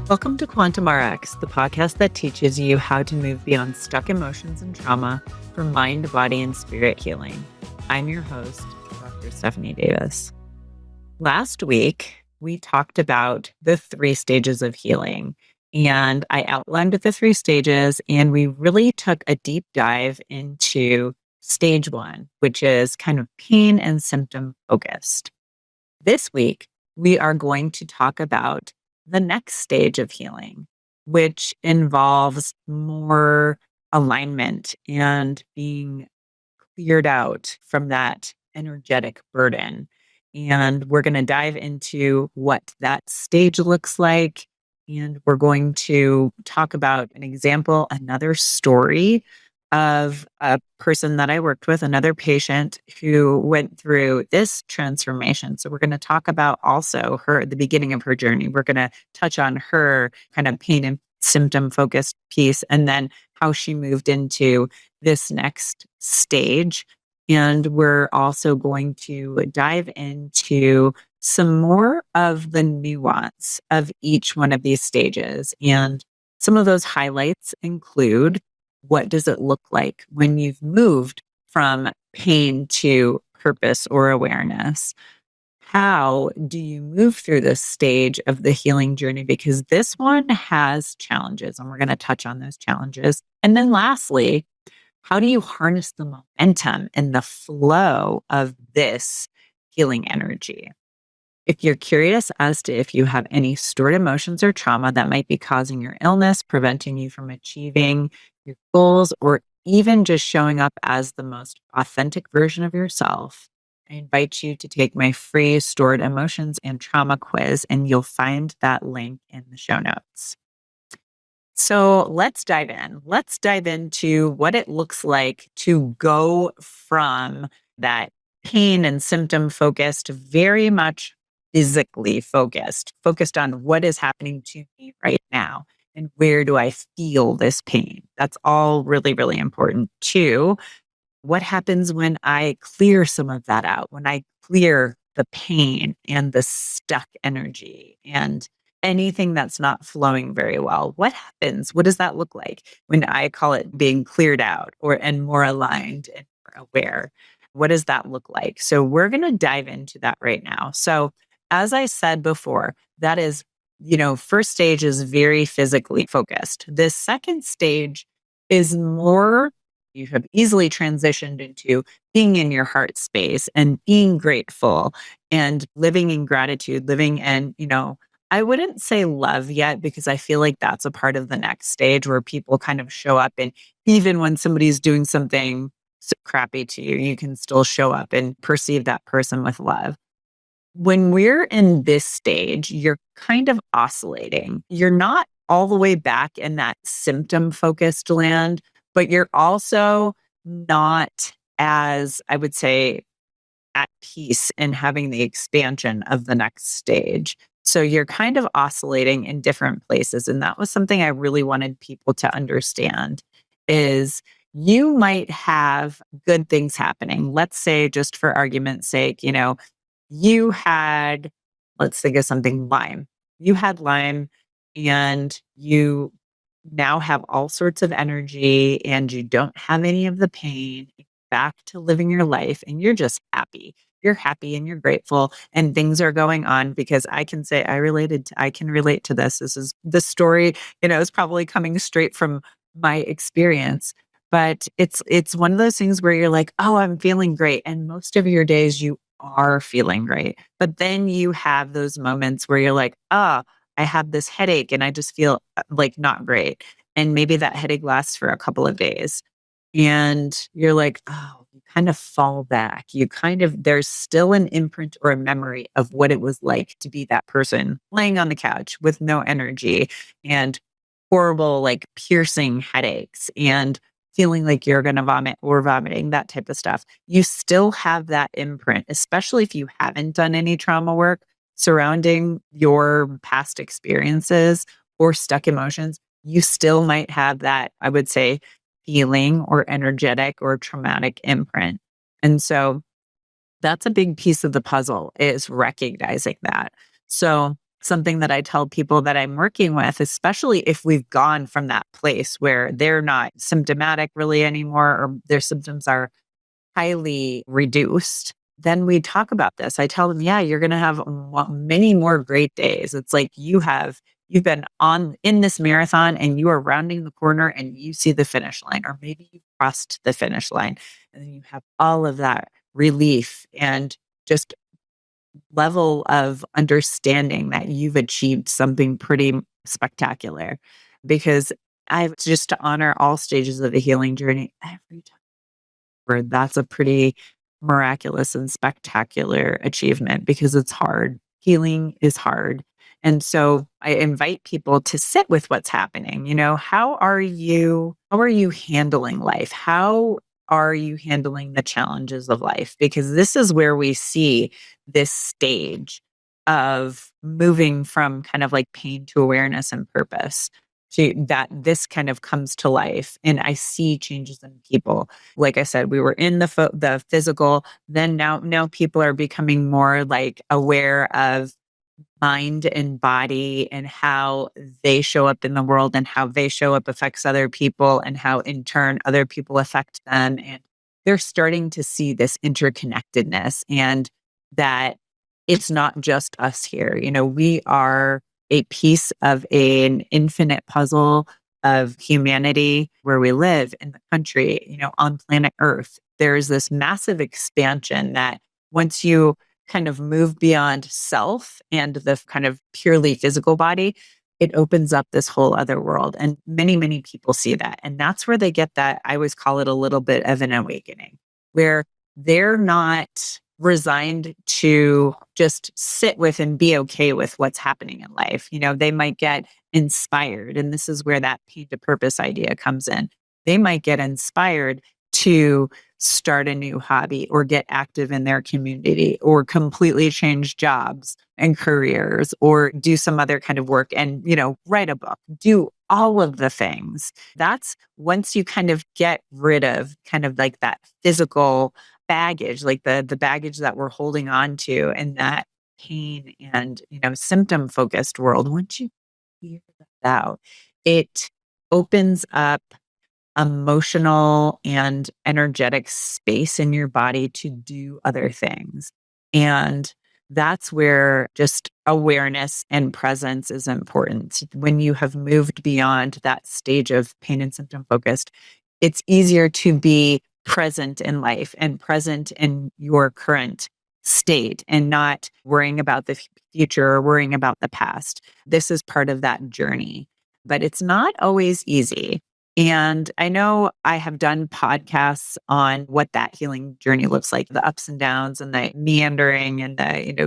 Welcome to Quantum RX, the podcast that teaches you how to move beyond stuck emotions and trauma for mind, body, and spirit healing. I'm your host, Dr. Stephanie Davis. Last week, we talked about the 3 stages of healing, and I outlined the 3 stages, and we really took a deep dive into stage 1, which is kind of pain and symptom focused. This week, we are going to talk about the next stage of healing, which involves more alignment and being cleared out from that energetic burden. And we're going to dive into what that stage looks like. And we're going to talk about an example, another story of a person that I worked with, another patient who went through this transformation. So we're going to talk about also the beginning of her journey. We're going to touch on her kind of pain and symptom focused piece, and then how she moved into this next stage. And we're also going to dive into some more of the nuance of each one of these stages. And some of those highlights include, what does it look like when you've moved from pain to purpose or awareness? How do you move through this stage of the healing journey? Because this one has challenges, and we're going to touch on those challenges. And then lastly, how do you harness the momentum and the flow of this healing energy? If you're curious as to if you have any stored emotions or trauma that might be causing your illness, preventing you from achieving your goals, or even just showing up as the most authentic version of yourself, I invite you to take my free stored emotions and trauma quiz, and you'll find that link in the show notes. So let's dive in. Let's dive into what it looks like to go from that pain and symptom focused to very much physically focused on what is happening to me right now and where do I feel this pain. That's all really, really important too. What happens when I clear some of that out, when I clear the pain and the stuck energy and anything that's not flowing very well? What happens? What does that look like when I call it being cleared out and more aligned and more aware? What does that look like? So we're going to dive into that right now. So as I said before, that is, first stage is very physically focused. This second stage is more, you have easily transitioned into being in your heart space and being grateful and living in gratitude, living in, I wouldn't say love yet, because I feel like that's a part of the next stage where people kind of show up. And even when somebody's doing something crappy to you, you can still show up and perceive that person with love. When we're in this stage, you're kind of oscillating. You're not all the way back in that symptom focused land, but you're also not, as I would say, at peace and having the expansion of the next stage. So you're kind of oscillating in different places. And that was something I really wanted people to understand is you might have good things happening. Let's say, just for argument's sake, you had, let's think of something, Lyme. You had Lyme and you now have all sorts of energy and you don't have any of the pain, back to living your life, and you're just happy. You're happy and you're grateful and things are going on, because I can say I can relate to this. This is the story, is probably coming straight from my experience. But it's one of those things where you're like, oh, I'm feeling great. And most of your days you are feeling great. But then you have those moments where you're like, oh, I have this headache and I just feel like not great. And maybe that headache lasts for a couple of days. And you're like, oh, you kind of fall back. There's still an imprint or a memory of what it was like to be that person laying on the couch with no energy and horrible, like piercing headaches and feeling like you're going to vomit or vomiting, that type of stuff. You still have that imprint, especially if you haven't done any trauma work surrounding your past experiences or stuck emotions. You still might have that, I would say, feeling or energetic or traumatic imprint. And so that's a big piece of the puzzle, is recognizing that. So something that I tell people that I'm working with, especially if we've gone from that place where they're not symptomatic really anymore, or their symptoms are highly reduced, then we talk about this. I tell them, yeah, you're going to have many more great days. It's like you've been on in this marathon and you are rounding the corner and you see the finish line, or maybe you crossed the finish line, and then you have all of that relief and just level of understanding that you've achieved something pretty spectacular. Because I just to honor all stages of the healing journey every time where that's a pretty miraculous and spectacular achievement because it's hard. Healing is hard. And so I invite people to sit with what's happening. How are you handling life? How are you handling the challenges of life? Because this is where we see this stage of moving from kind of like pain to awareness and purpose. To that this kind of comes to life and I see changes in people. Like I said, we were in the physical. Then now people are becoming more like aware of mind and body and how they show up in the world and how they show up affects other people and how in turn other people affect them. And they're starting to see this interconnectedness and that it's not just us here. We are a piece of an infinite puzzle of humanity where we live in the country, on planet Earth. There's this massive expansion that once you kind of move beyond self and the kind of purely physical body, it opens up this whole other world. And many, many people see that. And that's where they get that. I always call it a little bit of an awakening, where they're not resigned to just sit with and be okay with what's happening in life. They might get inspired. And this is where that pain to purpose idea comes in. They might get inspired to start a new hobby or get active in their community or completely change jobs and careers or do some other kind of work and, write a book, do all of the things. That's once you kind of get rid of kind of like that physical baggage, like the baggage that we're holding on to and that pain and, symptom focused world. Once you clear that out, it opens up emotional and energetic space in your body to do other things. And that's where just awareness and presence is important. When you have moved beyond that stage of pain and symptom focused, it's easier to be present in life and present in your current state and not worrying about the future or worrying about the past. This is part of that journey, but it's not always easy. And I know I have done podcasts on what that healing journey looks like, the ups and downs and the meandering and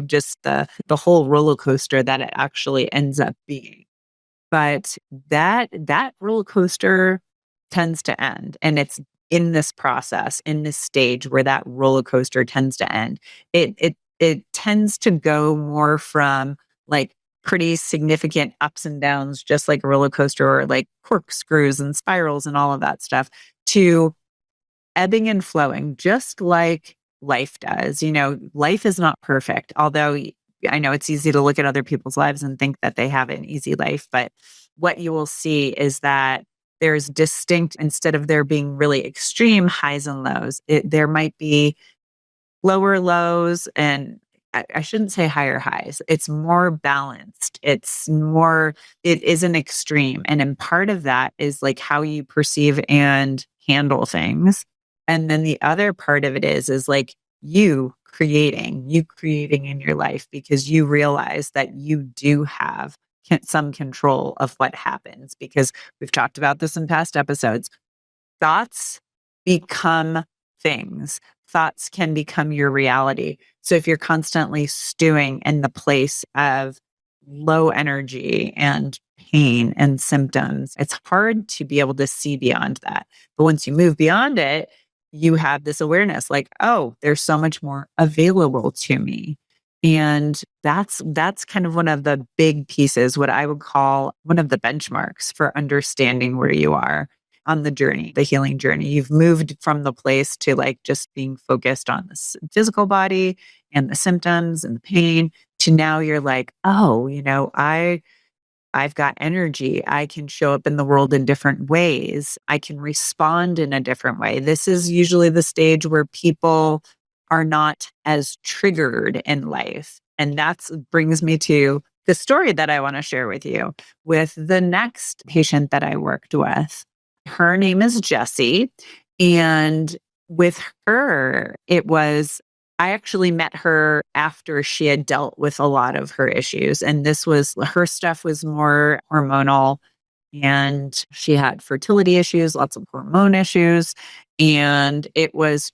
just the whole roller coaster that it actually ends up being. But that roller coaster tends to end. And it's in this process, in this stage where that roller coaster tends to end. It tends to go more from like pretty significant ups and downs, just like a roller coaster or like corkscrews and spirals and all of that stuff, to ebbing and flowing, just like life does. Life is not perfect, although I know it's easy to look at other people's lives and think that they have an easy life. But what you will see is that there's distinct, instead of there being really extreme highs and lows, there might be lower lows and I shouldn't say higher highs. It's more balanced. It isn't extreme. And in part of that is like how you perceive and handle things. And then the other part of it is like you creating in your life because you realize that you do have some control of what happens because we've talked about this in past episodes. Thoughts become things. Thoughts can become your reality. So if you're constantly stewing in the place of low energy and pain and symptoms, it's hard to be able to see beyond that. But once you move beyond it, you have this awareness like, oh, there's so much more available to me. And that's kind of one of the big pieces, what I would call one of the benchmarks for understanding where you are on the journey, the healing journey. You've moved from the place to like just being focused on this physical body and the symptoms and the pain to now you're like, oh, I've got energy. I can show up in the world in different ways. I can respond in a different way. This is usually the stage where people are not as triggered in life. And that brings me to the story that I want to share with you with the next patient that I worked with. Her name is Jessie. And with her, I actually met her after she had dealt with a lot of her issues. And her stuff was more hormonal, and she had fertility issues, lots of hormone issues. And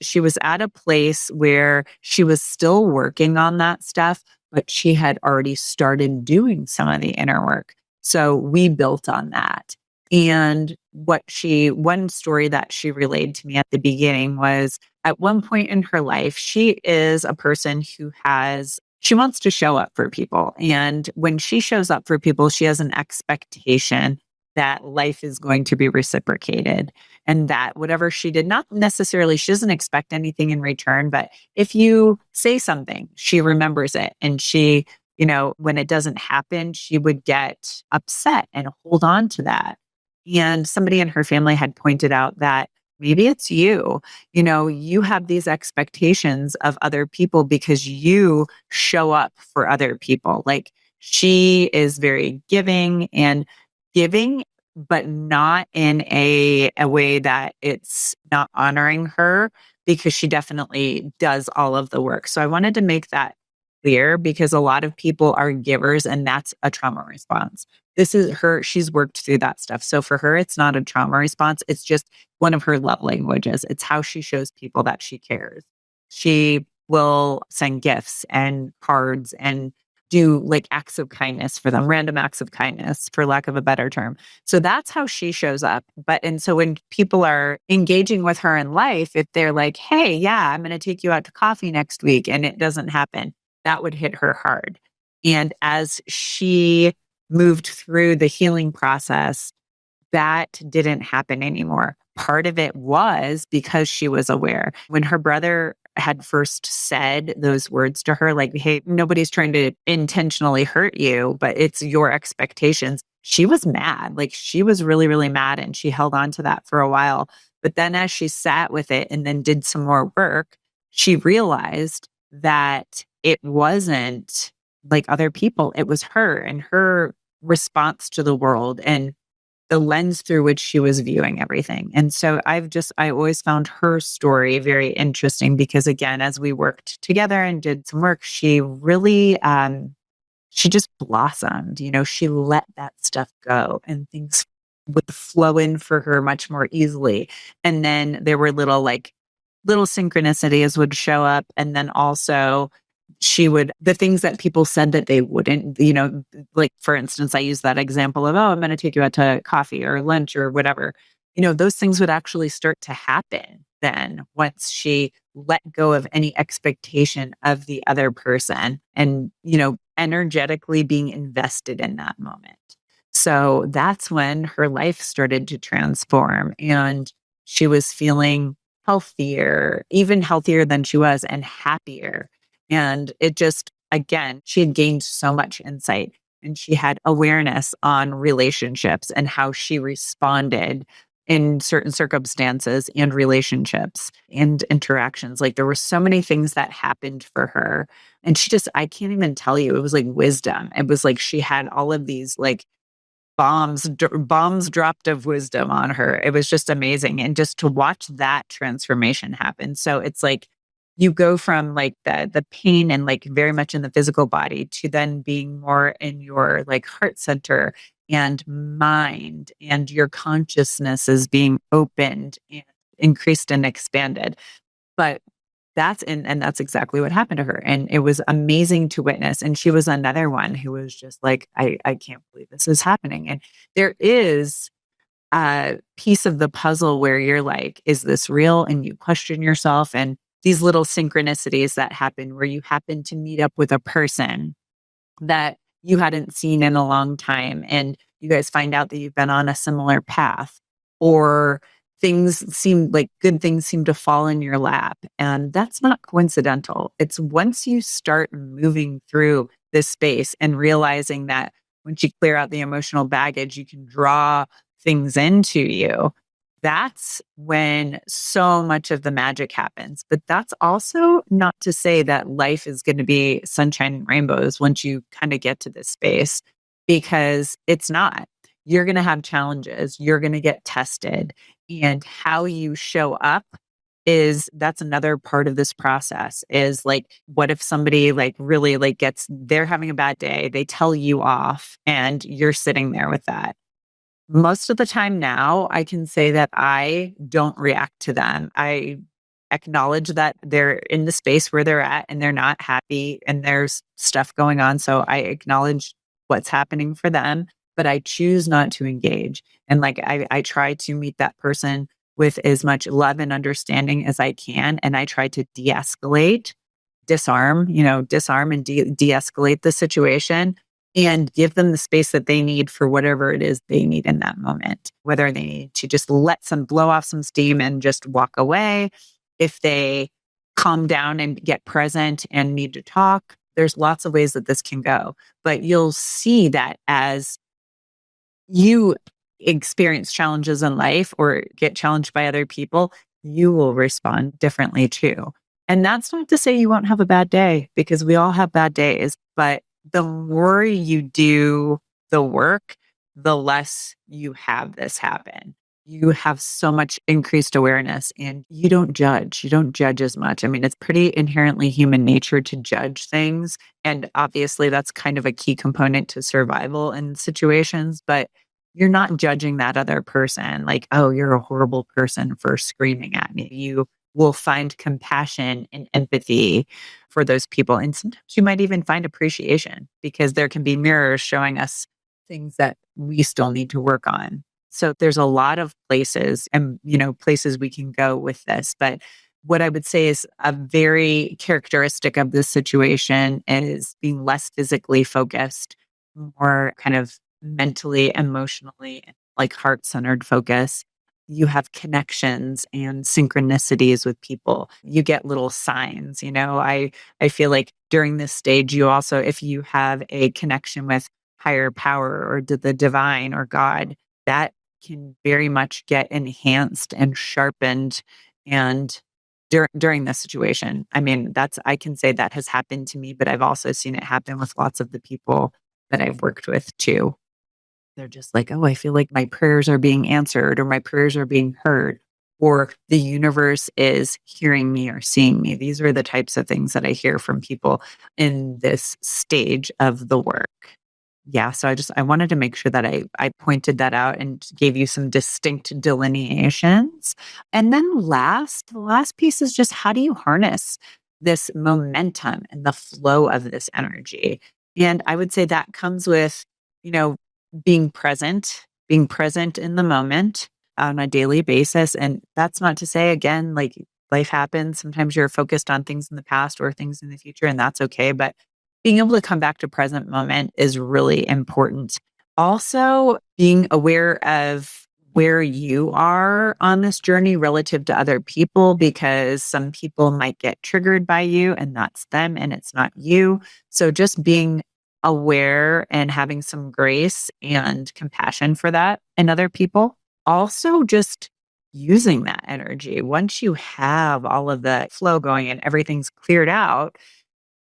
she was at a place where she was still working on that stuff, but she had already started doing some of the inner work. So we built on that. And one story that she relayed to me at the beginning was, at one point in her life, she is a person she wants to show up for people. And when she shows up for people, she has an expectation that life is going to be reciprocated, and that whatever she did, not necessarily, she doesn't expect anything in return, but if you say something, she remembers it. And when it doesn't happen, she would get upset and hold on to that. And somebody in her family had pointed out that maybe it's you. You have these expectations of other people because you show up for other people. Like, she is very giving, but not in a way that it's not honoring her, because she definitely does all of the work. So I wanted to make that clear, because a lot of people are givers, and that's a trauma response. This is her, she's worked through that stuff. So for her, it's not a trauma response. It's just one of her love languages. It's how she shows people that she cares. She will send gifts and cards and do like acts of kindness for them, random acts of kindness, for lack of a better term. So that's how she shows up. And so when people are engaging with her in life, if they're like, hey, yeah, I'm going to take you out to coffee next week, and it doesn't happen, that would hit her hard. And as she moved through the healing process, that didn't happen anymore. Part of it was because she was aware. When her brother had first said those words to her, like, hey, nobody's trying to intentionally hurt you, but it's your expectations, she was mad. Like, she was really, really mad, and she held on to that for a while. But then as she sat with it and then did some more work, she realized that it wasn't like other people, it was her and her response to the world, and the lens through which she was viewing everything. And so I always found her story very interesting, because again, as we worked together and did some work, she really, she just blossomed. She let that stuff go, and things would flow in for her much more easily. And then there were little synchronicities would show up. And then also the things that people said that they wouldn't, like for instance, I use that example of, oh, I'm going to take you out to coffee or lunch or whatever. Those things would actually start to happen then, once she let go of any expectation of the other person, and, energetically being invested in that moment. So that's when her life started to transform, and she was feeling healthier, even healthier than she was, and happier. And it just, again, she had gained so much insight, and she had awareness on relationships and how she responded in certain circumstances and relationships and interactions. Like, there were so many things that happened for her. And I can't even tell you, it was like wisdom. It was like she had all of these like bombs dropped of wisdom on her. It was just amazing. And just to watch that transformation happen. So it's like you go from like the pain and like very much in the physical body, to then being more in your like heart center and mind, and your consciousness is being opened and increased and expanded. But that's exactly what happened to her. And it was amazing to witness. And she was another one who was just like, I can't believe this is happening. And there is a piece of the puzzle where you're like, is this real? And you question yourself, and these little synchronicities that happen where you happen to meet up with a person that you hadn't seen in a long time, and you guys find out that you've been on a similar path, or good things seem to fall in your lap. And that's not coincidental. It's once you start moving through this space and realizing that once you clear out the emotional baggage, you can draw things into you. That's when so much of the magic happens. But that's also not to say that life is going to be sunshine and rainbows once you kind of get to this space, because it's not. You're going to have challenges, you're going to get tested, and how you show up is that's another part of this process. Is like, what if somebody like really like gets, they're having a bad day, they tell you off and you're sitting there with that. Most of the time now, I can say that I don't react to them. I acknowledge that they're in the space where they're at and they're not happy and there's stuff going on. So I acknowledge what's happening for them, but I choose not to engage. And like I try to meet that person with as much love and understanding as I can. And I try to de-escalate, disarm and de-escalate the situation and give them the space that they need for whatever it is they need in that moment. Whether they need to just let some blow off some steam and just walk away, if they calm down and get present and need to talk, there's lots of ways that this can go. But you'll see that as you experience challenges in life or get challenged by other people, you will respond differently too. And that's not to say you won't have a bad day, because we all have bad days, but the more you do the work, the less you have this happen. You have so much increased awareness and you don't judge. You don't judge as much. I mean, it's pretty inherently human nature to judge things. And obviously, that's kind of a key component to survival in situations, but you're not judging that other person like, oh, you're a horrible person for screaming at me. You will find compassion and empathy for those people. And sometimes you might even find appreciation because there can be mirrors showing us things that we still need to work on. So there's a lot of places and, places we can go with this. But what I would say is a very characteristic of this situation is being less physically focused, more kind of mentally, emotionally, like heart-centered focus. You have connections and synchronicities with people. You get little signs. I feel like during this stage, you also, if you have a connection with higher power or the divine or God, that can very much get enhanced and sharpened. And during this situation, I mean, I can say that has happened to me, but I've also seen it happen with lots of the people that I've worked with too. They're just like, "Oh, I feel like my prayers are being answered or my prayers are being heard or the universe is hearing me or seeing me." These are the types of things that I hear from people in this stage of the work. Yeah, so I wanted to make sure that I pointed that out and gave you some distinct delineations. And then the last piece is just how do you harness this momentum and the flow of this energy? And I would say that comes with, you know, being present in the moment on a daily basis. And that's not to say again, like life happens. Sometimes you're focused on things in the past or things in the future, and that's okay. But being able to come back to present moment is really important. Also, being aware of where you are on this journey relative to other people, because some people might get triggered by you and that's them and it's not you. So just being aware and having some grace and compassion for that in other people. Also, just using that energy. Once you have all of the flow going and everything's cleared out,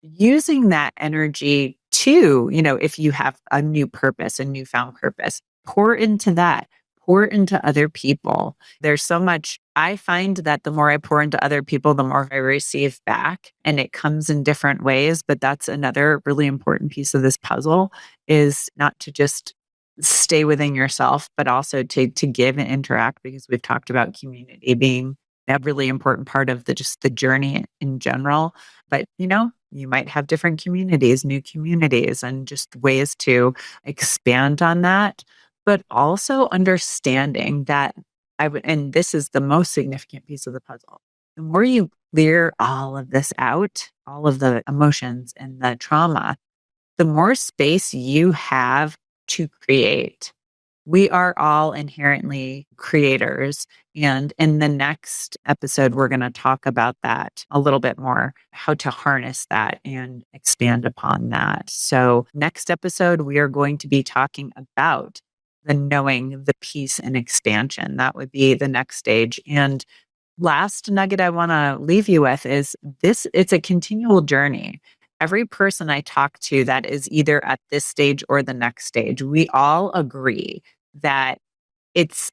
using that energy to, if you have a new purpose, a newfound purpose, pour into that, pour into other people. There's so much, I find that the more I pour into other people, the more I receive back, and it comes in different ways. But that's another really important piece of this puzzle, is not to just stay within yourself, but also to give and interact, because we've talked about community being a really important part of the journey in general. But you might have different communities, new communities, and just ways to expand on that. But also understanding that and this is the most significant piece of the puzzle. The more you clear all of this out, all of the emotions and the trauma, the more space you have to create. we are all inherently creators. And in the next episode, we're going to talk about that a little bit more, how to harness that and expand upon that. So, next episode, we are going to be talking about the knowing, the peace, and expansion. That would be the next stage. And last nugget I want to leave you with is this: it's a continual journey. Every person I talk to that is either at this stage or the next stage, we all agree that it's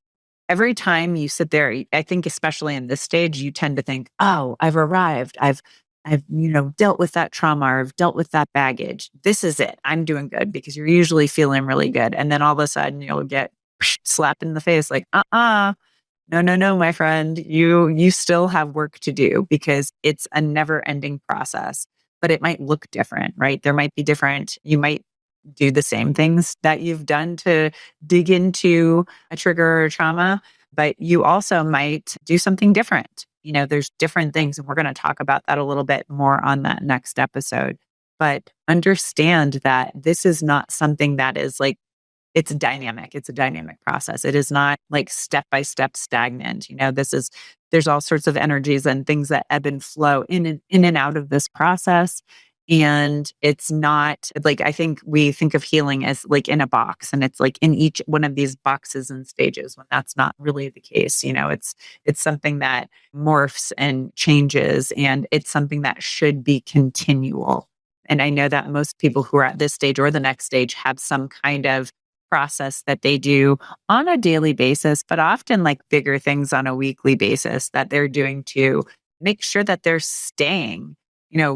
every time you sit there, I think especially in this stage, you tend to think, "Oh, I've arrived. I've dealt with that trauma or I've dealt with that baggage. This is it. I'm doing good," because you're usually feeling really good. And then all of a sudden you'll get slapped in the face like, no, no, no, my friend. You still have work to do because it's a never-ending process, but it might look different, right? There might be different you might do the same things that you've done to dig into a trigger or trauma, but you also might do something different. There's different things, and we're going to talk about that a little bit more on that next episode. But understand that this is not something that is like it's dynamic. It's a dynamic process. It is not like step by step stagnant. There's all sorts of energies and things that ebb and flow in and out of this process. And it's not like, I think we think of healing as like in a box, and it's like in each one of these boxes and stages, when that's not really the case. It's something that morphs and changes, and it's something that should be continual. And I know that most people who are at this stage or the next stage have some kind of process that they do on a daily basis, but often like bigger things on a weekly basis that they're doing to make sure that they're staying,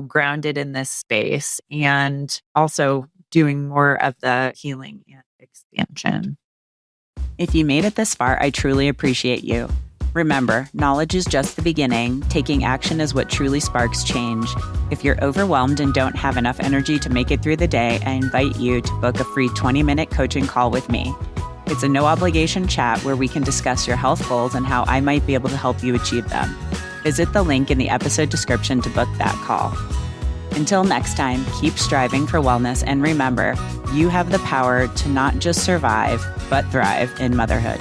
grounded in this space, and also doing more of the healing and expansion. If you made it this far, I truly appreciate you. Remember, knowledge is just the beginning. Taking action is what truly sparks change. If you're overwhelmed and don't have enough energy to make it through the day, I invite you to book a free 20-minute coaching call with me. It's a no-obligation chat where we can discuss your health goals and how I might be able to help you achieve them. Visit the link in the episode description to book that call. Until next time, keep striving for wellness, and remember, you have the power to not just survive, but thrive in motherhood.